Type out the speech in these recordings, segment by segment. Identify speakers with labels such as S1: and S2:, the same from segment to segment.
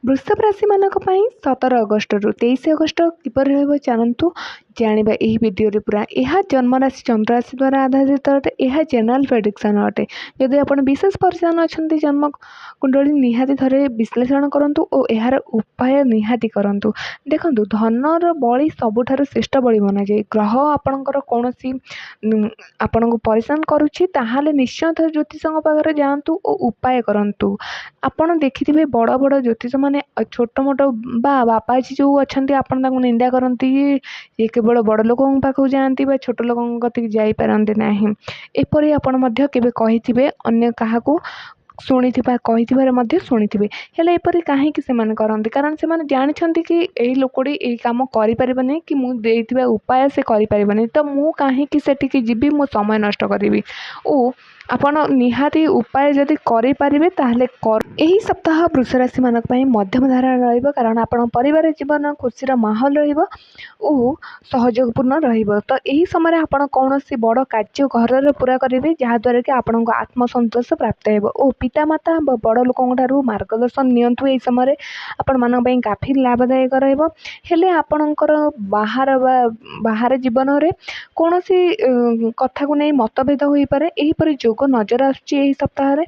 S1: वृषभ राशि मानक पई 17 अगस्त रु 23 अगस्त किपर रहइबो जानंतु जानिबा एही वीडियो रे पूरा एहा जन्म राशि चंद्र राशि द्वारा आधारित अटे। एहा जनरल प्रेडिक्शन अटे। यदि आपण विशेष परिचय अछंती जन्म कुंडली निहाती थरे विश्लेषण करंतु ओ एहार उपाय निहाती करंतु। देखंतु धनर बळी सबुठारु श्रेष्ठ बळी माना जाय। ग्रह आपणकर कोनोसी आपणको परिश्रम करूछि ताहाले निश्चय थर ज्योतिषଙ୍କ पाखरे जांतु ओ उपाय करंतु। आपण देखिथिबे बड़ बड़ ज्योतिष माने छोट मोट बापाजी जो अच्छे आपण तांको निंदा करती ये केवल बड़ लोकों पाखु जाती छोट लोकों कतिक जाई पारंती नाही। एपरि आपण मध्य केबे कहिथिबे अन्य काहाकू शुणिथिबा कहिथिबारे मध्य शुणिथिबे हेले एपरि काहेकि सेमान करंती कारण सेमान जानिछंती कि एई लोकडी एई काम करि परिबनी कि मु देइथिबा उपाय से करि परिबनी तो मु काहेकि सेटिकि जिबि मु समय नष्ट करिवि ओ आपण निहाती उपाय जदि करि परिबे ताहले एही सप्ताह वृष राशि मानक पई मध्यम धारा रहइबो कारण आपण परिवार जीवन खुशीर माहौल रहिबो ओ सहयोगपूर्ण रहिबो। तो एही समय आपण कौनसी बड़ कार्य घर पूरा करेंगे जहाँद्वारा कि आपण आत्मसंतोष प्राप्त हेबो ओ पितामाता बड़ लोकों ठारू मार्गदर्शन नियंतु एही समय आपण मानक पई काफी लाभदायक रहिबो। हेले आपणकर बाहर जीवन रे कौनसी कथा को नहीं मतभेद होई पारे एही परि जोग नजर आछी एही सप्ताह रे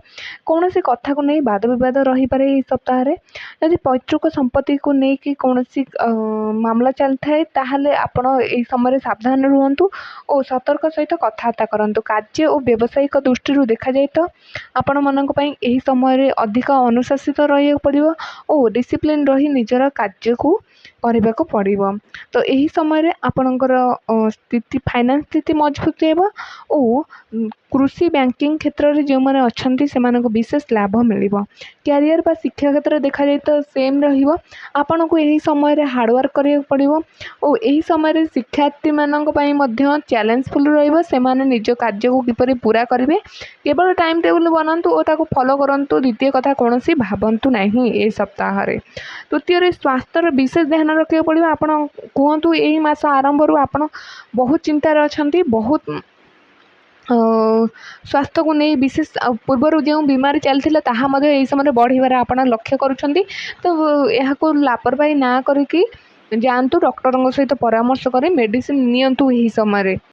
S1: कौनसी कथा को नहीं वाद विवाद रही पारे एही सप्ताह रे यदि पैतृक संपत्ति को नहीं कि कौनसी मामला चलता ताहले आपण एही समय सावधान रुहंतु ओ सतर्क सहित कथबार्ता करंतु। कार्य और व्यावसायिक दृष्टि देखा जाए तो आपण मानक पई एही समय रे अधिक अनुशासित रहिया पड़िबो ओ डिसिप्लिन रही निजर कार्य को करने को पड़िबो। तो यही समय आपणकर स्थिति फाइनेंस स्थिति मजबूत हेबो ओ कृषि बैंकिंग क्षेत्र में जो मैंने अच्छा से विशेष लाभ मिल कैरियर बा शिक्षा क्षेत्र देखा जाए तो सेम रहिबो आपन को यही समय हार्डवर्क करिया पड़िबो ओ यही समय शिक्षार्थी मानक पई मध्य चैलेंजफुल रहिबो से माने निज कार्य को किपरि पूरा करिवे केवल टाइम टेबल बनातु और ताको फॉलो करंतु। द्वितीय कथा कोनोसी भाबंतु नहीं ए सप्ताह रे। तृतीय रे स्वास्थ्य विशेष ध्यान रखिया पड़िबो आपन कहतु एही मास आरंभ रु आपन बहुत चिंता रे अछंती बहुत स्वास्थ्य को नहीं विशेष पूर्वर जो बीमारी चलता ताहा यही समय बढ़िबार आपण लक्ष्य करुछंती। तो यह लापरवाही ना करिकी जांतु डॉक्टर सहित परामर्श करी मेडिसिन नियंतु यही समय।